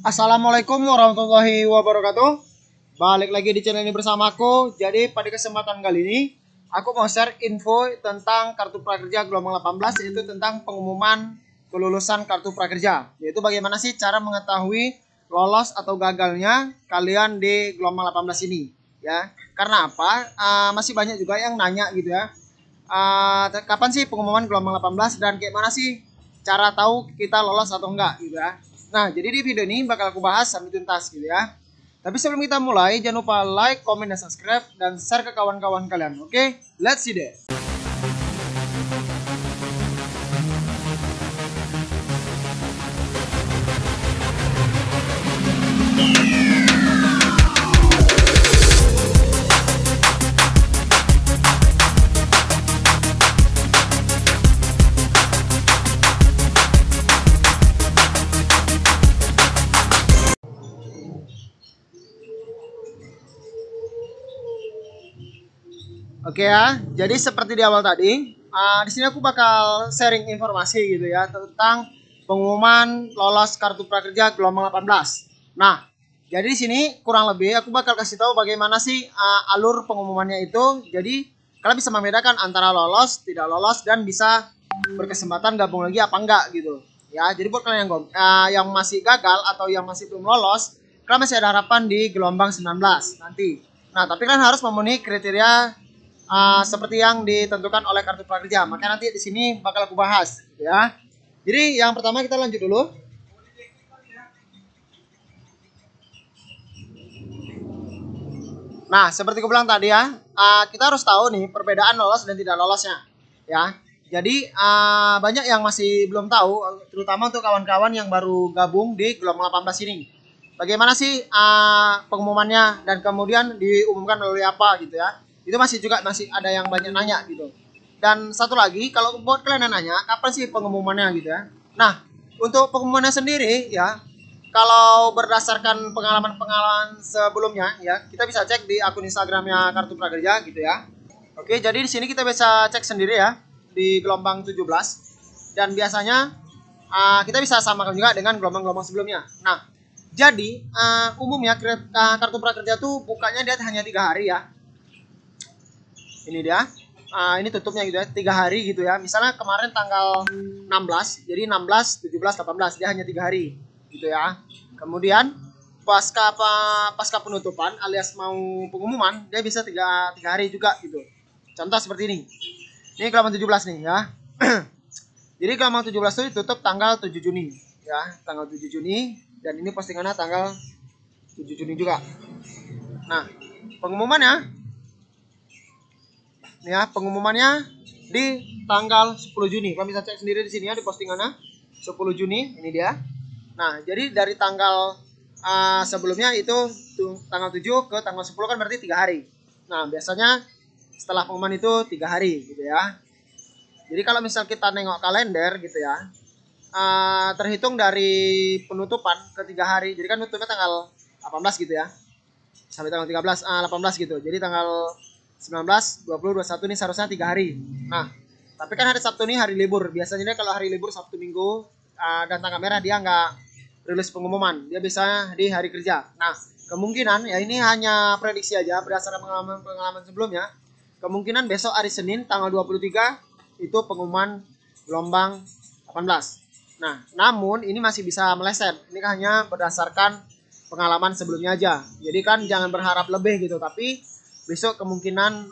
Assalamualaikum warahmatullahi wabarakatuh. Balik lagi di channel ini bersamaku. Jadi pada kesempatan kali ini aku mau share info tentang kartu prakerja gelombang 18, yaitu tentang pengumuman kelulusan kartu prakerja. Yaitu bagaimana sih cara mengetahui lolos atau gagalnya kalian di gelombang 18 ini, ya. Karena apa? Masih banyak juga yang nanya gitu ya. Kapan sih pengumuman gelombang 18 dan kayak mana sih cara tahu kita lolos atau enggak gitu ya. Nah, jadi di video ini bakal aku bahas sampai tuntas gitu ya. Tapi sebelum kita mulai, jangan lupa like, comment, dan subscribe, dan share ke kawan-kawan kalian. Oke, let's see deh. Oke ya, jadi seperti di awal tadi, di sini aku bakal sharing informasi gitu ya tentang pengumuman lolos kartu prakerja gelombang 18. Nah, jadi di sini kurang lebih aku bakal kasih tahu bagaimana sih alur pengumumannya itu. Jadi kalian bisa membedakan antara lolos, tidak lolos, dan bisa berkesempatan gabung lagi apa enggak gitu. Ya, jadi buat kalian yang masih gagal atau yang masih belum lolos, kalian masih ada harapan di gelombang 19 nanti. Nah, tapi kalian harus memenuhi kriteria seperti yang ditentukan oleh kartu prakerja. Maka nanti di sini bakal aku bahas ya. Jadi yang pertama kita lanjut dulu. Nah, seperti aku bilang tadi ya, kita harus tahu nih perbedaan lolos dan tidak lolosnya ya. Jadi banyak yang masih belum tahu, terutama untuk kawan-kawan yang baru gabung di gelombang 18 ini. Bagaimana sih pengumumannya dan kemudian diumumkan melalui apa gitu ya. Itu masih ada yang banyak nanya gitu. Dan satu lagi, kalau buat kalian yang nanya kapan sih pengumumannya gitu ya. Nah, untuk pengumumannya sendiri ya, kalau berdasarkan pengalaman-pengalaman sebelumnya ya, kita bisa cek di akun Instagramnya Kartu Prakerja gitu ya. Oke, jadi di sini kita bisa cek sendiri ya di gelombang 17, dan biasanya kita bisa samakan juga dengan gelombang-gelombang sebelumnya. Nah, jadi umumnya Kartu Prakerja tuh bukanya dia hanya 3 hari ya. Ini dia, ini tutupnya gitu ya, 3 hari gitu ya. Misalnya kemarin tanggal 16, jadi 16, 17, 18, dia hanya 3 hari gitu ya. Kemudian pasca penutupan alias mau pengumuman, dia bisa tiga hari juga gitu. Contoh seperti ini gelombang 17 nih ya. Jadi gelombang 17 itu ditutup tanggal 7 Juni ya, tanggal 7 Juni, dan ini postingannya tanggal 7 Juni juga. Nah, pengumumannya ya, pengumumannya di tanggal 10 Juni. Kalian bisa cek sendiri di sini ya, di postingannya 10 Juni, ini dia. Nah, jadi dari tanggal sebelumnya itu tanggal 7 ke tanggal 10 kan berarti 3 hari. Nah, biasanya setelah pengumuman itu 3 hari gitu ya. Jadi kalau misal kita nengok kalender gitu ya, terhitung dari penutupan ke 3 hari. Jadi kan tutupnya tanggal 18 gitu ya, sampai tanggal 13, 18 gitu. Jadi tanggal 19, 20, 21 ini seharusnya 3 hari. Nah, tapi kan hari Sabtu ini hari libur. Biasanya kalau hari libur Sabtu Minggu dan tanggal merah dia nggak rilis pengumuman. Dia biasanya di hari kerja. Nah, kemungkinan ya ini hanya prediksi aja berdasarkan pengalaman sebelumnya. Kemungkinan besok hari Senin tanggal 23 itu pengumuman gelombang 18. Nah, namun ini masih bisa meleset. Ini hanya berdasarkan pengalaman sebelumnya aja. Jadi kan jangan berharap lebih gitu, tapi besok kemungkinan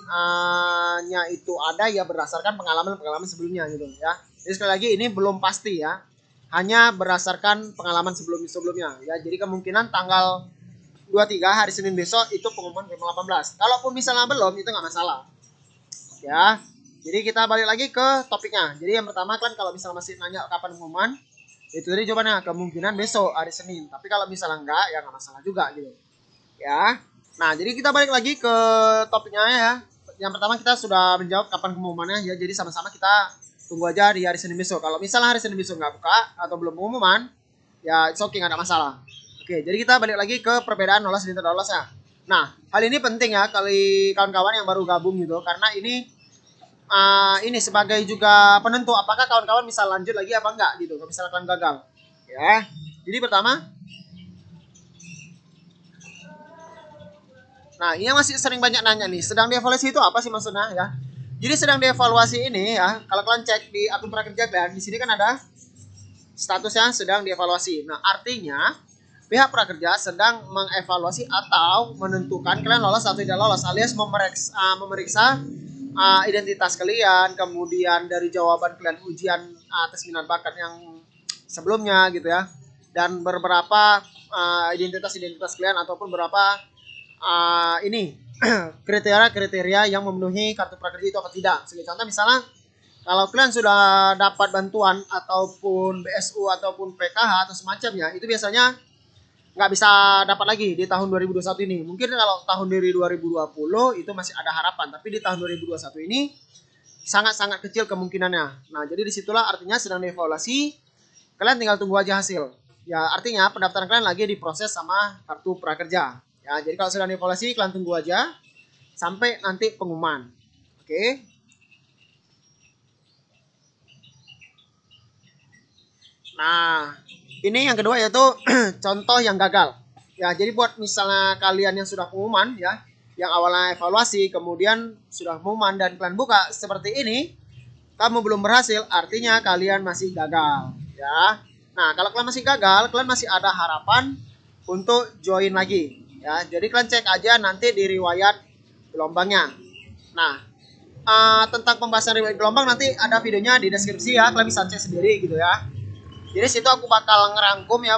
itu ada ya berdasarkan pengalaman sebelumnya gitu ya. Jadi sekali lagi ini belum pasti ya, hanya berdasarkan pengalaman sebelumnya ya. Jadi kemungkinan tanggal 23 hari Senin besok itu pengumuman gelombang 18. Kalaupun misalnya belum, itu nggak masalah ya. Jadi kita balik lagi ke topiknya. Jadi yang pertama kan kalau misalnya masih nanya kapan pengumuman, itu tadi jawabannya kemungkinan besok hari Senin. Tapi kalau misalnya enggak ya nggak masalah juga gitu ya. Nah, jadi kita balik lagi ke topiknya ya. Yang pertama kita sudah menjawab kapan pengumumannya ya. Jadi sama-sama kita tunggu aja di hari Senin besok. Kalau misalnya hari Senin besok nggak buka atau belum pengumuman, ya it's okay, nggak ada masalah. Oke, jadi kita balik lagi ke perbedaan lolos dan tidak lolos ya. Nah, hal ini penting ya kali kawan-kawan yang baru gabung gitu. Karena ini sebagai juga penentu apakah kawan-kawan bisa lanjut lagi apa enggak gitu. Kalau misalnya kalian gagal ya. Jadi pertama, Nah, ini yang masih sering banyak nanya nih, sedang dievaluasi itu apa sih maksudnya ya? Jadi sedang dievaluasi ini ya, kalau kalian cek di akun prakerja kalian, di sini kan ada statusnya sedang dievaluasi. Nah, artinya pihak prakerja sedang mengevaluasi atau menentukan kalian lolos atau tidak lolos, alias memeriksa identitas kalian, kemudian dari jawaban kalian ujian tes minat bakat yang sebelumnya gitu ya, dan beberapa identitas kalian ataupun berapa ini kriteria yang memenuhi kartu prakerja itu apa tidak. Sebagai contoh misalnya kalau kalian sudah dapat bantuan ataupun BSU ataupun PKH atau semacamnya, itu biasanya nggak bisa dapat lagi di tahun 2021 ini. Mungkin kalau tahun dari 2020 itu masih ada harapan, tapi di tahun 2021 ini sangat-sangat kecil kemungkinannya. Nah, jadi disitulah artinya sedang dievaluasi, kalian tinggal tunggu aja hasil. Ya, artinya pendaftaran kalian lagi diproses sama kartu prakerja. Ya, jadi kalau sedang dievaluasi, kalian tunggu aja sampai nanti pengumuman. Oke. Nah, ini yang kedua yaitu contoh yang gagal. Ya, jadi buat misalnya kalian yang sudah pengumuman ya, yang awalnya evaluasi kemudian sudah pengumuman dan kalian buka seperti ini, kamu belum berhasil, artinya kalian masih gagal ya. Nah, kalau kalian masih gagal, kalian masih ada harapan untuk join lagi ya. Jadi kalian cek aja nanti di riwayat gelombangnya. Nah, tentang pembahasan riwayat gelombang nanti ada videonya di deskripsi ya, kalian bisa cek sendiri gitu ya. Jadi situ aku bakal ngerangkum ya,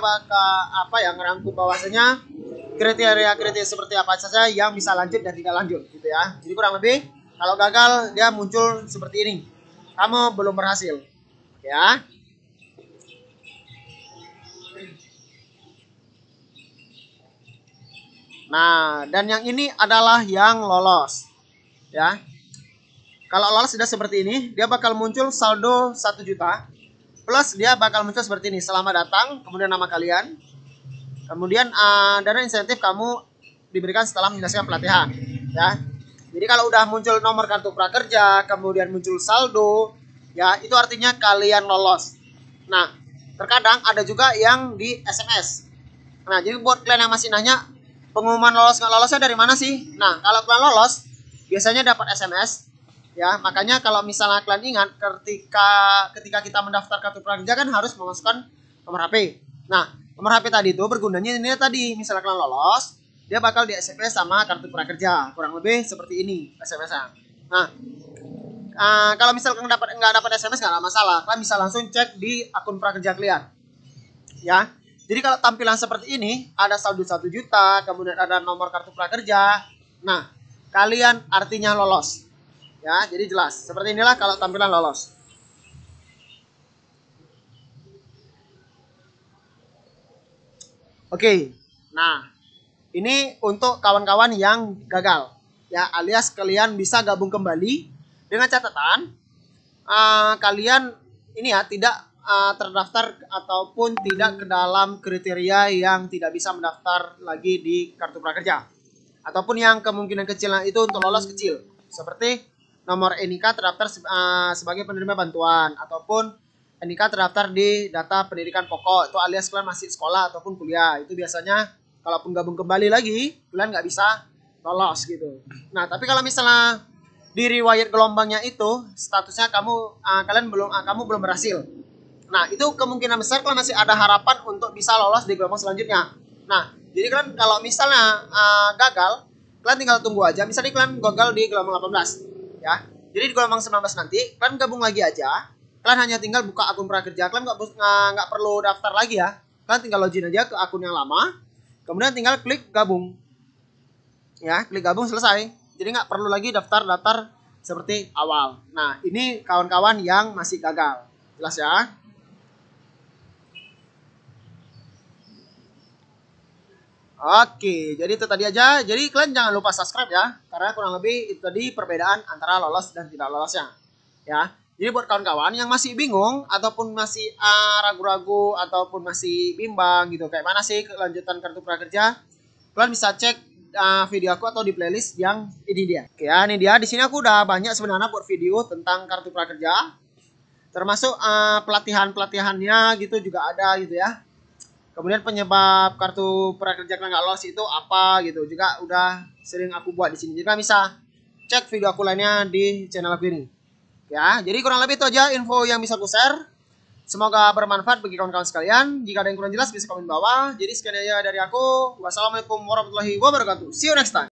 ngerangkum bahwasanya kriteria-kriteria seperti apa saja yang bisa lanjut dan tidak lanjut gitu ya. Jadi kurang lebih kalau gagal dia muncul seperti ini, kamu belum berhasil ya. Nah, dan yang ini adalah yang lolos ya. Kalau lolos sudah seperti ini, dia bakal muncul saldo 1 juta. Plus dia bakal muncul seperti ini, selamat datang, kemudian nama kalian, kemudian dana insentif kamu diberikan setelah menyelesaikan pelatihan ya. Jadi kalau udah muncul nomor kartu prakerja, kemudian muncul saldo ya, itu artinya kalian lolos. Nah, terkadang ada juga yang di SMS. Nah, jadi buat kalian yang masih nanya pengumuman lolos nggak lolosnya dari mana sih? Nah, kalau kalian lolos biasanya dapat SMS ya. Makanya kalau misalnya kalian ingat ketika kita mendaftar kartu prakerja kan harus memasukkan nomor HP. Nah, nomor HP tadi itu bergunanya ini tadi, misalnya kalian lolos, dia bakal di SMS sama kartu prakerja, kurang lebih seperti ini SMS-nya. Nah, kalau misalkan nggak dapat SMS nggak ada masalah, kalian bisa langsung cek di akun prakerja kalian ya. Jadi kalau tampilan seperti ini, ada saldo 1 juta, kemudian ada nomor kartu prakerja, nah kalian artinya lolos ya. Jadi jelas seperti inilah kalau tampilan lolos. Oke, nah ini untuk kawan-kawan yang gagal ya, alias kalian bisa gabung kembali dengan catatan kalian ini ya tidak terdaftar ataupun tidak ke dalam kriteria yang tidak bisa mendaftar lagi di kartu prakerja, ataupun yang kemungkinan kecilnya itu untuk lolos kecil, seperti nomor NIK terdaftar sebagai penerima bantuan, ataupun NIK terdaftar di data pendidikan pokok, itu alias kalian masih sekolah ataupun kuliah. Itu biasanya kalaupun gabung kembali lagi, kalian nggak bisa lolos gitu. Nah, tapi kalau misalnya di riwayat gelombangnya itu statusnya kamu belum berhasil. Nah, itu kemungkinan besar kalian masih ada harapan untuk bisa lolos di gelombang selanjutnya. Nah, jadi kalian kalau misalnya gagal, kalian tinggal tunggu aja. Misalnya kalian gagal di gelombang 18. Ya, jadi di gelombang 19 nanti kalian gabung lagi aja. Kalian hanya tinggal buka akun prakerja, kalian nggak perlu daftar lagi ya. Kalian tinggal login aja ke akun yang lama, kemudian tinggal klik gabung ya, klik gabung selesai. Jadi nggak perlu lagi daftar seperti awal. Nah, ini kawan-kawan yang masih gagal, jelas ya. Oke, jadi itu tadi aja. Jadi kalian jangan lupa subscribe ya, karena kurang lebih itu tadi perbedaan antara lolos dan tidak lolosnya. Ya, jadi buat kawan-kawan yang masih bingung ataupun masih ragu-ragu ataupun masih bimbang gitu, kayak mana sih kelanjutan kartu prakerja, kalian bisa cek video aku atau di playlist yang ini dia. Oke ya, ini dia. Di sini aku udah banyak sebenarnya buat video tentang kartu prakerja, termasuk pelatihan-pelatihannya gitu juga ada gitu ya. Kemudian penyebab kartu prakerja kalian nggak lolos itu apa gitu. Juga udah sering aku buat di sini. Jadi kalian bisa cek video aku lainnya di channel aku ini. Ya, jadi kurang lebih itu aja info yang bisa aku share. Semoga bermanfaat bagi kawan-kawan sekalian. Jika ada yang kurang jelas bisa komen bawah. Jadi sekian aja dari aku. Wassalamualaikum warahmatullahi wabarakatuh. See you next time.